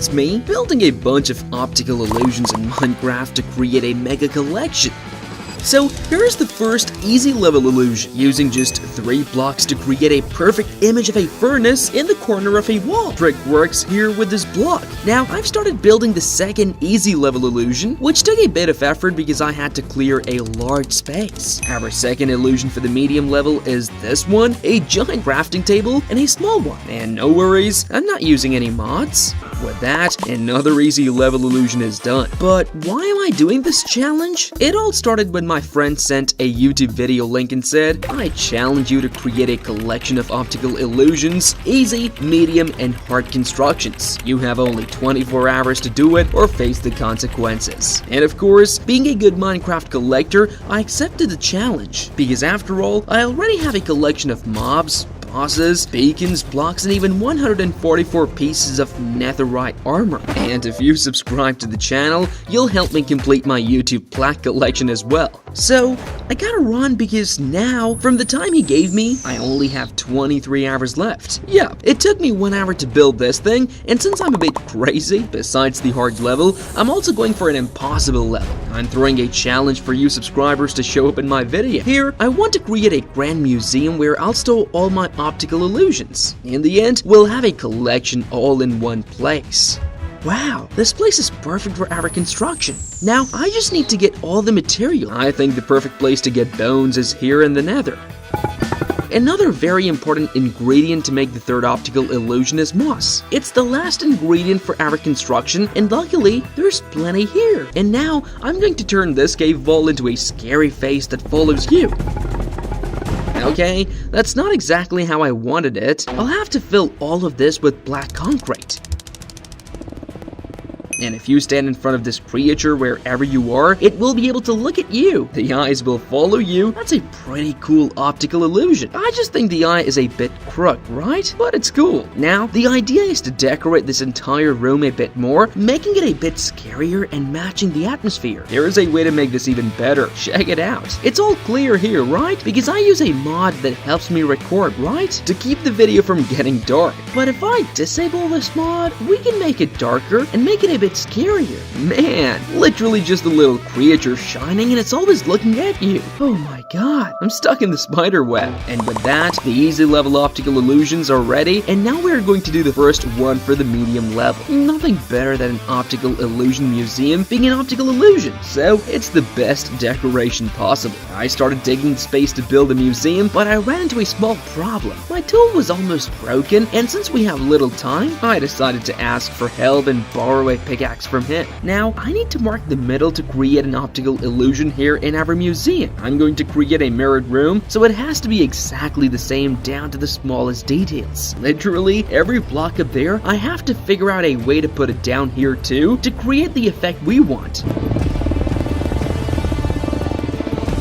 That's me, building a bunch of optical illusions in Minecraft to create a mega collection. So here's the first easy level illusion, using just 3 blocks to create a perfect image of a furnace in the corner of a wall. Trick works here with this block. Now I've started building the second easy level illusion, which took a bit of effort because I had to clear a large space. Our second illusion for the medium level is this one, a giant crafting table and a small one. And no worries, I'm not using any mods. With that, another easy level illusion is done. But why am I doing this challenge? It all started when my friend sent a YouTube video link and said, I challenge you to create a collection of optical illusions, easy, medium, and hard constructions. You have only 24 hours to do it or face the consequences. And of course, being a good Minecraft collector, I accepted the challenge. Because after all, I already have a collection of mobs, bosses, beacons, blocks, and even 144 pieces of netherite armor. And if you subscribe to the channel, you'll help me complete my YouTube plaque collection as well. So, I gotta run because now, from the time he gave me, I only have 23 hours left. Yeah, it took me 1 hour to build this thing, and since I'm a bit crazy, besides the hard level, I'm also going for an impossible level. I'm throwing a challenge for you subscribers to show up in my video. Here, I want to create a grand museum where I'll store all my optical illusions. In the end, we'll have a collection all in one place. Wow, this place is perfect for our construction. Now, I just need to get all the material. I think the perfect place to get bones is here in the nether. Another very important ingredient to make the third optical illusion is moss. It's the last ingredient for our construction, and luckily, there's plenty here. And now, I'm going to turn this cave wall into a scary face that follows you. Okay, that's not exactly how I wanted it. I'll have to fill all of this with black concrete. And if you stand in front of this creature wherever you are, it will be able to look at you. The eyes will follow you. That's a pretty cool optical illusion. I just think the eye is a bit crooked, right? But it's cool. Now, the idea is to decorate this entire room a bit more, making it a bit scarier and matching the atmosphere. There is a way to make this even better. Check it out. It's all clear here, right? Because I use a mod that helps me record, right? To keep the video from getting dark. But if I disable this mod, we can make it darker and make it a bit scarier. Man, literally just a little creature shining and it's always looking at you. Oh my god, I'm stuck in the spider web. And with that, the easy level optical illusions are ready, and now we're going to do the first one for the medium level. Nothing better than an optical illusion museum being an optical illusion, so it's the best decoration possible. I started digging space to build a museum, but I ran into a small problem. My tool was almost broken, and since we have little time, I decided to ask for help and borrow a pickaxe from him. Now, I need to mark the middle to create an optical illusion here in our museum. I'm going to create a mirrored room, so it has to be exactly the same down to the smallest details. Literally, every block up there, I have to figure out a way to put it down here too, to create the effect we want.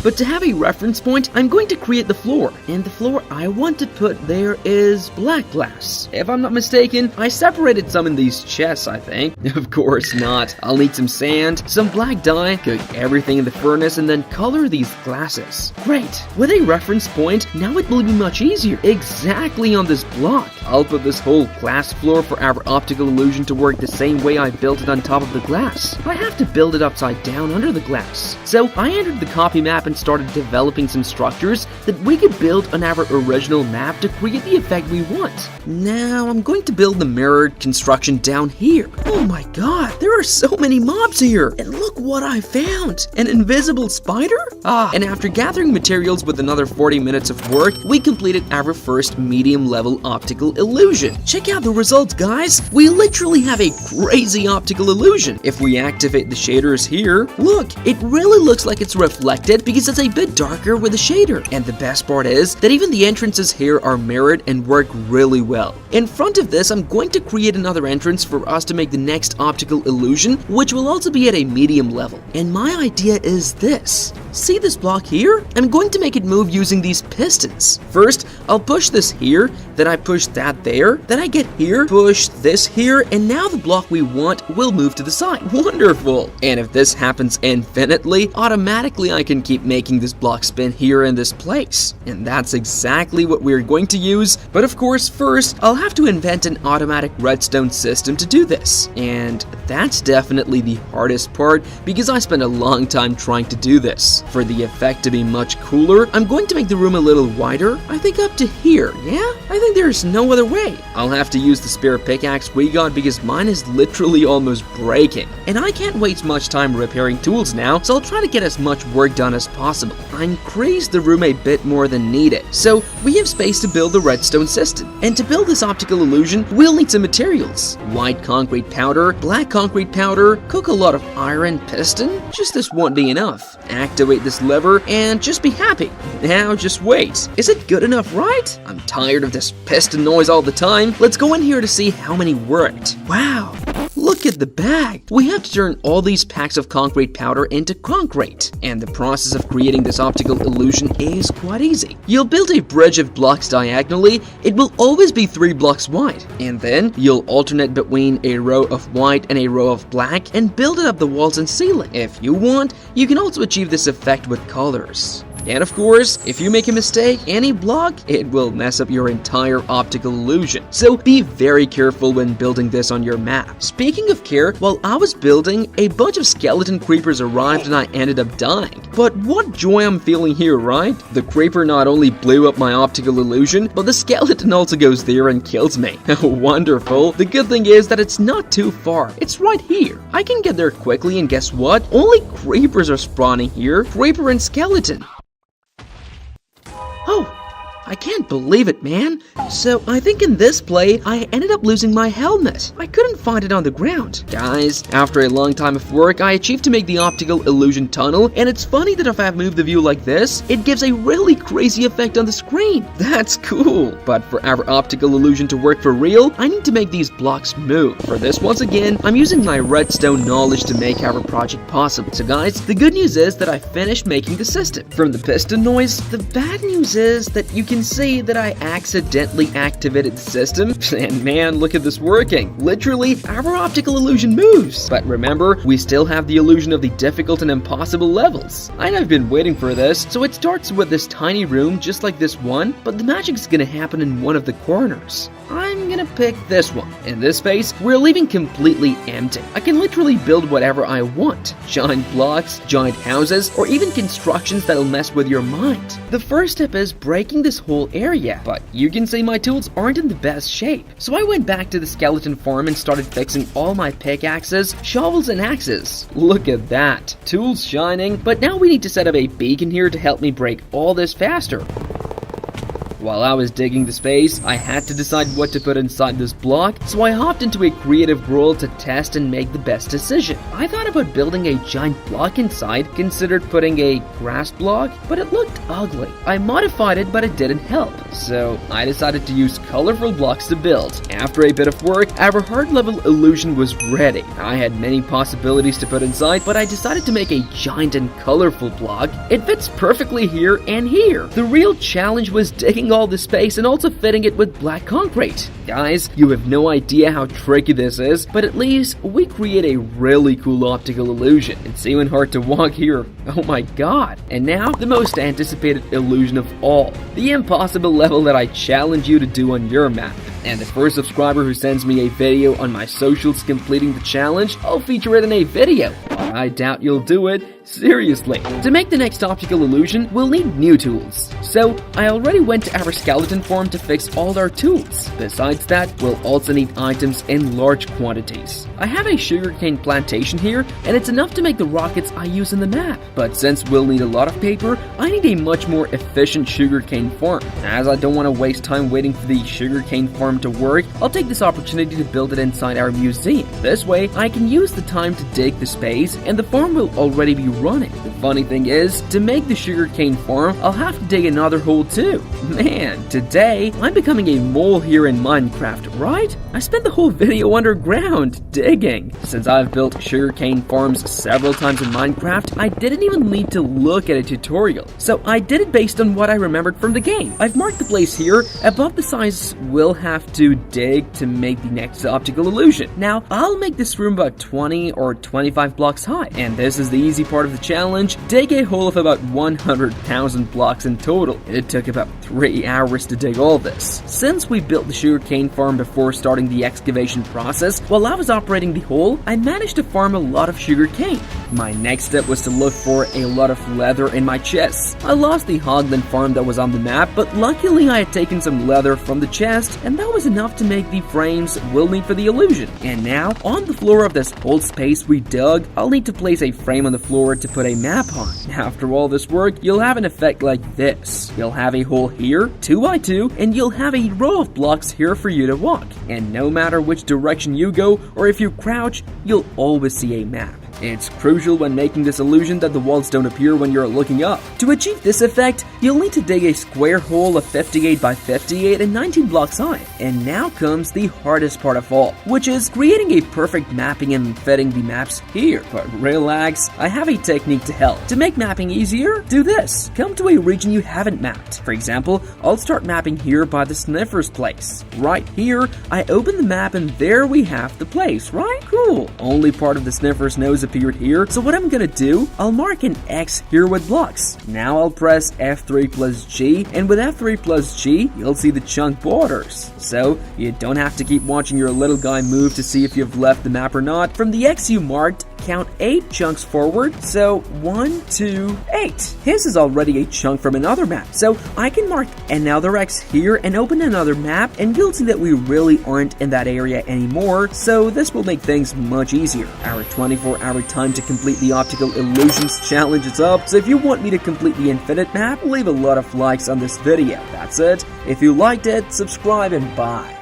But to have a reference point, I'm going to create the floor, and the floor I want to put there is black glass. If I'm not mistaken, I separated some in these chests, I think. Of course not. I'll need some sand, some black dye, cook everything in the furnace, and then color these glasses. Great! With a reference point, now it will be much easier. Exactly on this block. I'll put this whole glass floor for our optical illusion to work the same way I built it on top of the glass. I have to build it upside down under the glass. So I entered the copy map and started developing some structures that we could build on our original map to create the effect we want. Now I'm going to build the mirrored construction down here. Oh my god, there are so many mobs here! And look what I found! An invisible spider? And after gathering materials with another 40 minutes of work, we completed our first medium level optical illusion. Check out the results, guys! We literally have a crazy optical illusion. If we activate the shaders here, look, it really looks like it's reflected because it's a bit darker with the shader. And the best part is that even the entrances here are mirrored and work really well. In front of this, I'm going to create another entrance for us to make the next optical illusion, which will also be at a medium level. And my idea is this. See this block here? I'm going to make it move using these pistons. First, I'll push this here, then I push that there, then I get here, push this here, and now the block we want will move to the side. Wonderful! And if this happens infinitely, automatically I can keep making this block spin here in this place. And that's exactly what we're going to use, but of course first, I'll have to invent an automatic redstone system to do this. And that's definitely the hardest part because I spent a long time trying to do this. For the effect to be much cooler, I'm going to make the room a little wider, I think up to here, yeah? I think there's no other way. I'll have to use the spare pickaxe we got because mine is literally almost breaking. And I can't waste much time repairing tools now, so I'll try to get as much work done as possible. I increased the room a bit more than needed, so we have space to build the redstone system. And to build this optical illusion, we'll need some materials. White concrete powder, black concrete powder, cook a lot of iron piston, just this won't be enough. Activate this lever and just be happy. Now just wait. Is it good enough, right? I'm tired of this piston noise all the time. Let's go in here to see how many worked. Wow. Look at the bag. We have to turn all these packs of concrete powder into concrete. And the process of creating this optical illusion is quite easy. You'll build a bridge of blocks diagonally. It will always be 3 blocks wide. And then you'll alternate between a row of white and a row of black and build it up the walls and ceiling. If you want, you can also achieve this effect with colors. And of course, if you make a mistake, any block, it will mess up your entire optical illusion. So be very careful when building this on your map. Speaking of care, while I was building, a bunch of skeleton creepers arrived and I ended up dying. But what joy I'm feeling here, right? The creeper not only blew up my optical illusion, but the skeleton also goes there and kills me. Wonderful. The good thing is that it's not too far. It's right here. I can get there quickly and guess what? Only creepers are spawning here. Creeper and skeleton. Oh, I can't believe it, man. So I think in this play, I ended up losing my helmet. I couldn't find it on the ground. Guys, after a long time of work, I achieved to make the optical illusion tunnel, and it's funny that if I move the view like this, it gives a really crazy effect on the screen. That's cool. But for our optical illusion to work for real, I need to make these blocks move. For this, once again, I'm using my redstone knowledge to make our project possible. So guys, the good news is that I finished making the system. From the piston noise, the bad news is that you can see that I accidentally activated the system, and man, look at this working. Literally, our optical illusion moves. But remember, we still have the illusion of the difficult and impossible levels. I've been waiting for this, so it starts with this tiny room just like this one, but the magic is gonna happen in one of the corners. I'm gonna pick this one. In this space, we're leaving completely empty. I can literally build whatever I want. Giant blocks, giant houses, or even constructions that'll mess with your mind. The first step is breaking this whole area, but you can see my tools aren't in the best shape. So I went back to the skeleton farm and started fixing all my pickaxes, shovels, and axes. Look at that. Tools shining, but now we need to set up a beacon here to help me break all this faster. While I was digging the space, I had to decide what to put inside this block, so I hopped into a creative world to test and make the best decision. I thought about building a giant block inside, considered putting a grass block, but it looked ugly. I modified it, but it didn't help, so I decided to use colorful blocks to build. After a bit of work, our hard level illusion was ready. I had many possibilities to put inside, but I decided to make a giant and colorful block. It fits perfectly here and here. The real challenge was digging all the space and also fitting it with black concrete. Guys, you have no idea how tricky this is, but at least we create a really cool optical illusion. It's even hard to walk here. Oh my god. And now, the most anticipated illusion of all. The impossible level that I challenge you to do on your map. And the first subscriber who sends me a video on my socials completing the challenge, I'll feature it in a video. I doubt you'll do it. Seriously. To make the next optical illusion, we'll need new tools. So, I already went to our skeleton farm to fix all our tools. Besides that, we'll also need items in large quantities. I have a sugarcane plantation here, and it's enough to make the rockets I use in the map. But since we'll need a lot of paper, I need a much more efficient sugarcane farm. As I don't want to waste time waiting for the sugarcane farm to work, I'll take this opportunity to build it inside our museum. This way, I can use the time to dig the space, and the farm will already be running. funny thing is, to make the sugarcane farm, I'll have to dig another hole too. Man, today, I'm becoming a mole here in Minecraft, right? I spent the whole video underground, digging. Since I've built sugarcane farms several times in Minecraft, I didn't even need to look at a tutorial. So I did it based on what I remembered from the game. I've marked the place here, above the size we'll have to dig to make the next optical illusion. Now, I'll make this room about 20 or 25 blocks high, and this is the easy part of the challenge. Dig a hole of about 100,000 blocks in total. It took about 3 hours to dig all this. Since we built the sugarcane farm before starting the excavation process, while I was operating the hole, I managed to farm a lot of sugarcane. My next step was to look for a lot of leather in my chests. I lost the hogland farm that was on the map, but luckily I had taken some leather from the chest, and that was enough to make the frames we'll need for the illusion. And now, on the floor of this whole space we dug, I'll need to place a frame on the floor to put a map on. After all this work, you'll have an effect like this. You'll have a hole here, 2 by 2, and you'll have a row of blocks here for you to walk. And no matter which direction you go, or if you crouch, you'll always see a map. It's crucial when making this illusion that the walls don't appear when you're looking up. To achieve this effect, you'll need to dig a square hole of 58 by 58 and 19 blocks high. And now comes the hardest part of all, which is creating a perfect mapping and fitting the maps here. But relax, I have a technique to help. To make mapping easier, do this. Come to a region you haven't mapped. For example, I'll start mapping here by the sniffer's place. Right here, I open the map and there we have the place, right? Cool. Only part of the sniffer's nose appeared here, so what I'm gonna do, I'll mark an X here with blocks. Now I'll press F3 plus G, and with F3 plus G, you'll see the chunk borders. So you don't have to keep watching your little guy move to see if you've left the map or not. From the X you marked, count 8 chunks forward, so 1, 2, 8. His is already a chunk from another map, so I can mark another X here and open another map, and you'll see that we really aren't in that area anymore, so this will make things much easier. Our 24-hour time to complete the optical illusions challenge is up, so if you want me to complete the infinite map, leave a lot of likes on this video. That's it. If you liked it, subscribe and bye.